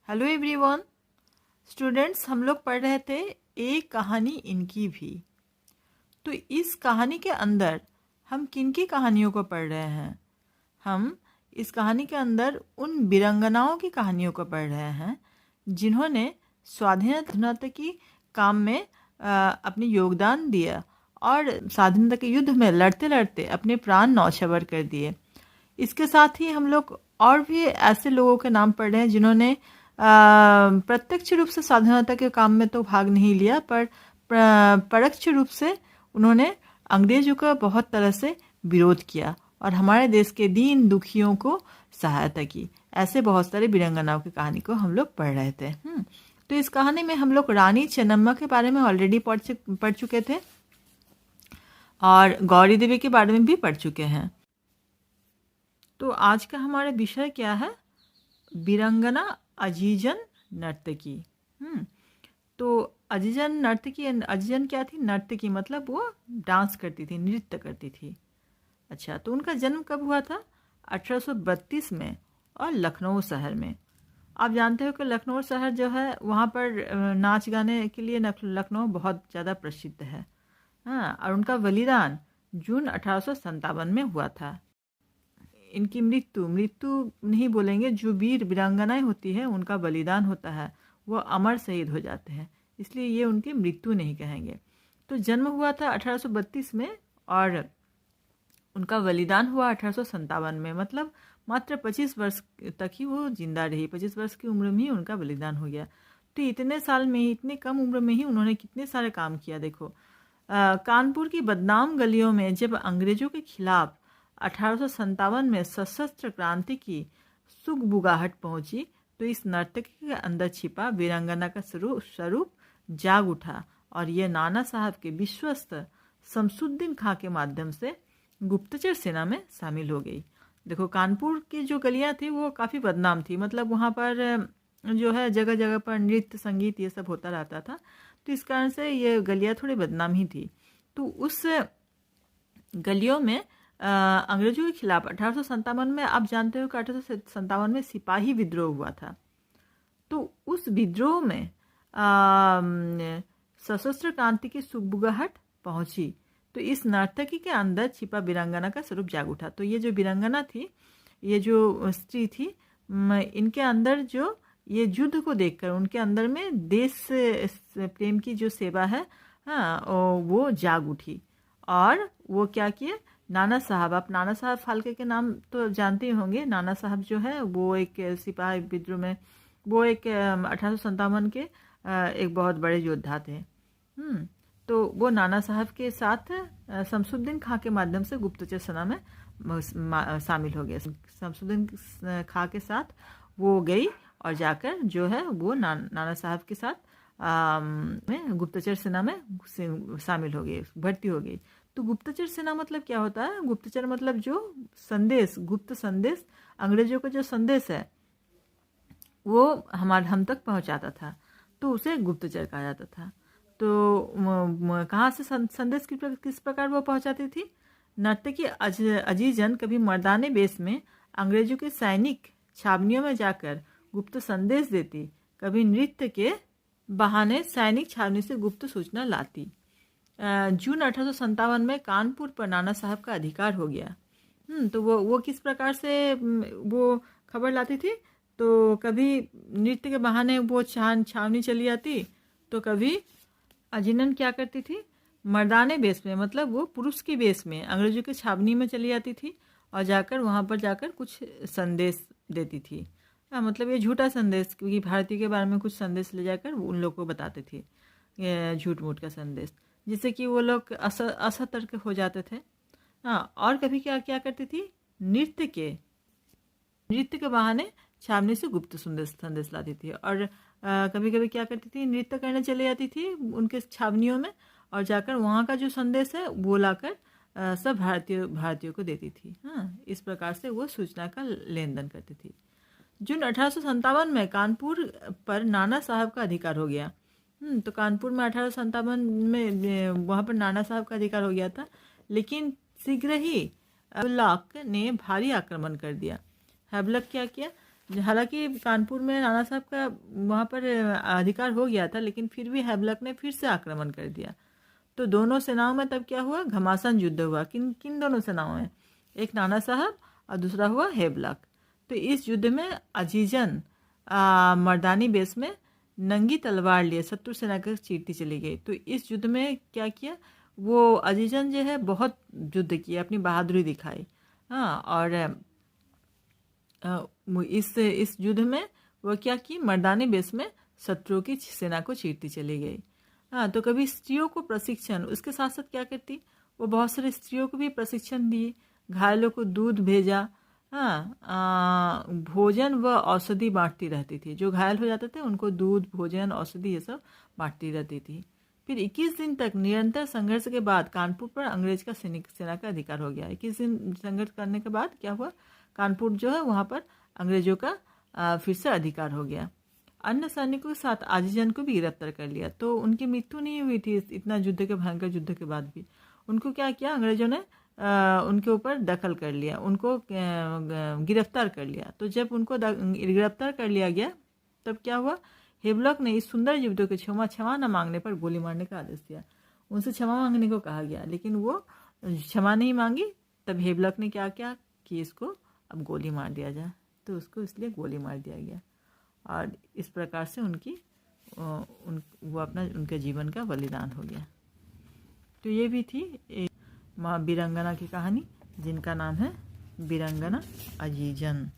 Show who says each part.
Speaker 1: Hello everyone students, हम लोग पढ़ रहे थे एक कहानी इनकी भी। तो इस कहानी के अंदर हम किन की कहानियों को पढ़ रहे हैं? हम इस कहानी के अंदर उन वीरंगनाओं की कहानियों को पढ़ रहे हैं जिन्होंने स्वाधीनता की काम में अपनी योगदान दिया और स्वाधीनता के युद्ध में लड़ते लड़ते अपने प्राण न्यौछावर कर दिए। इसके साथ ही हम लोग और भी ऐसे लोगों के नाम पढ़ रहे हैं जिन्होंने प्रत्यक्ष रूप से स्वाधीनता के काम में तो भाग नहीं लिया, पर परोक्ष रूप से उन्होंने अंग्रेजों का बहुत तरह से विरोध किया और हमारे देश के दीन दुखियों को सहायता की। ऐसे बहुत सारे वीरांगनाओं की कहानी को हम लोग पढ़ रहे थे। तो इस कहानी में हम लोग रानी चेन्नम्मा के बारे में ऑलरेडी पढ़ चुके थे और गौरी देवी के बारे में भी पढ़ चुके हैं। तो आज का हमारा विषय क्या है? वीरांगना अजीजन नर्तकी। तो अजीजन क्या थी? नर्तकी मतलब वो डांस करती थी, नृत्य करती थी। अच्छा, तो उनका जन्म कब हुआ था? 1832 में और लखनऊ शहर में। आप जानते हो कि लखनऊ शहर जो है वहाँ पर नाच गाने के लिए लखनऊ बहुत ज़्यादा प्रसिद्ध है। हाँ, और उनका बलिदान जून 1857 में हुआ था। इनकी मृत्यु नहीं बोलेंगे, जो वीर वीरांगनाएं होती है उनका बलिदान होता है, वो अमर शहीद हो जाते हैं, इसलिए ये उनकी मृत्यु नहीं कहेंगे। तो जन्म हुआ था 1832 में और उनका बलिदान हुआ 1857 में, मतलब मात्र 25 वर्ष तक ही वो जिंदा रही। 25 वर्ष की उम्र में ही उनका बलिदान हो गया। तो इतने साल में ही, इतने कम उम्र में ही उन्होंने कितने सारे काम किया। देखो, कानपुर की बदनाम गलियों में जब अंग्रेजों के खिलाफ 1857 में सशस्त्र क्रांति की सुगबुगाहट पहुंची, तो इस नर्तकी के अंदर छिपा वीरांगना का स्वरूप जाग उठा और ये नाना साहब के विश्वस्त शमसुद्दीन खां के माध्यम से गुप्तचर सेना में शामिल हो गई। देखो, कानपुर की जो गलियां थी वो काफ़ी बदनाम थी, मतलब वहाँ पर जो है जगह जगह पर नृत्य संगीत ये सब होता रहता था, तो इस कारण से ये गलियां थोड़ी बदनाम ही थी। तो उस गलियों में अंग्रेजों के खिलाफ 1857 में, आप जानते हो कि 1857 में सिपाही विद्रोह हुआ था। तो उस विद्रोह में सशस्त्र क्रांति की सुगबुगाहट पहुंची, तो इस नर्तकी के अंदर छिपा वीरांगना का स्वरूप जाग उठा। तो ये जो वीरांगना थी, ये जो स्त्री थी, इनके अंदर जो ये युद्ध को देखकर उनके अंदर में देश प्रेम की जो सेवा है, हाँ, वो जाग उठी और वो क्या किए? नाना साहब, आप नाना साहब फाल्के के नाम तो जानते ही होंगे। नाना साहब जो है वो एक सिपाही विद्रोह में, वो एक 1857 के एक बहुत बड़े योद्धा थे। तो वो नाना साहब के साथ शमसुद्दीन खां के माध्यम से गुप्तचर सेना में शामिल हो गए। शमसुद्दीन खां के साथ वो गई और जाकर जो है वो नाना साहब के साथ में गुप्तचर सेना में शामिल हो गई, भर्ती हो गई। तो गुप्तचर सेना मतलब क्या होता है? गुप्तचर मतलब जो संदेश, गुप्त संदेश, अंग्रेजों का जो संदेश है वो हम तक पहुंचाता था, तो उसे गुप्तचर कहा जाता था। तो कहाँ से संदेश किस प्रकार वो पहुंचाती थी? नर्तकी अजीजन कभी मर्दाने वेश में अंग्रेजों के सैनिक छावनियों में जाकर गुप्त संदेश देती, कभी नृत्य के बहाने सैनिक छावनी से गुप्त सूचना लाती। जून 1857 में कानपुर पर नाना साहब का अधिकार हो गया। तो वो किस प्रकार से वो खबर लाती थी? तो कभी नृत्य के बहाने वो छावनी चली जाती, तो कभी अजीजन क्या करती थी? मर्दाने बेस में, मतलब वो पुरुष की बेस में अंग्रेजों की छावनी में चली जाती थी और जाकर वहाँ पर जाकर कुछ संदेश देती थी। मतलब ये झूठा संदेश, क्योंकि भारतीय के बारे में कुछ संदेश ले जाकर उन लोगों को बताते थे, झूठ मूठ का संदेश, जिससे कि वो लोग असतर्क हो जाते थे। हाँ, और कभी क्या क्या करती थी? नृत्य के बहाने छावनी से गुप्त संदेश लाती थी। और कभी कभी क्या करती थी? नृत्य करने चले जाती थी उनके छावनियों में और जाकर वहाँ का जो संदेश है वो लाकर सब भारतीयों को देती थी। हाँ, इस प्रकार से वो सूचना का लेन देन करती थी। जून 1857 में कानपुर पर नाना साहब का अधिकार हो गया। तो कानपुर में 1857 में वहाँ पर नाना साहब का अधिकार हो गया था, लेकिन शीघ्र ही हैबलॉक ने भारी आक्रमण कर दिया। हैबलॉक क्या किया? हालांकि कानपुर में राणा साहब का वहाँ पर अधिकार हो गया था, लेकिन फिर भी हैबलक ने फिर से आक्रमण कर दिया। तो दोनों सेनाओं में तब क्या हुआ, घमासान युद्ध हुआ। किन किन दोनों सेनाओं में, एक नाना साहब और दूसरा हुआ हैबलक। तो इस युद्ध में अजीजन मर्दानी बेस में नंगी तलवार लिए शत्रु सेना को चीरती चली गई। तो इस युद्ध में क्या किया, वो अजीजन जो है बहुत युद्ध किया, अपनी बहादुरी दिखाई। हाँ, और इस युद्ध में वह क्या की, मर्दानी बेस में शत्रुओं की सेना को चीरती चली गई। हाँ, तो कभी स्त्रियों को प्रशिक्षण, उसके साथ साथ क्या करती, वो बहुत सारी स्त्रियों को भी प्रशिक्षण दिए, घायलों को दूध भेजा। हाँ, भोजन व औषधि बांटती रहती थी। जो घायल हो जाते थे उनको दूध, भोजन, औषधि ये सब बांटती रहती थी। फिर 21 दिन तक निरंतर संघर्ष के बाद कानपुर पर अंग्रेज का सेना का अधिकार हो गया। 21 दिन संघर्ष करने के बाद क्या हुआ, कानपुर जो है वहाँ पर अंग्रेजों का फिर से अधिकार हो गया। अन्य सैनिकों के साथ आजीजन को भी गिरफ्तार कर लिया। तो उनकी मृत्यु नहीं हुई थी इतना युद्ध के, भयंकर युद्ध के बाद भी। उनको क्या किया, अंग्रेजों ने उनके ऊपर दखल कर लिया, उनको गिरफ्तार कर लिया। तो जब उनको गिरफ्तार कर लिया गया तब क्या हुआ, हैबलक ने इस सुंदर युद्ध को क्षमा न मांगने पर गोली मारने का आदेश दिया। उनसे क्षमा मांगने को कहा गया, लेकिन वो क्षमा नहीं मांगी। तब हैबलक ने क्या किया कि इसको अब गोली मार दिया जाए। तो उसको इसलिए गोली मार दिया गया, और इस प्रकार से वो अपना उनके जीवन का बलिदान हो गया। तो ये भी थी एक माँ वीरंगना की कहानी, जिनका नाम है वीरंगना अजीजन।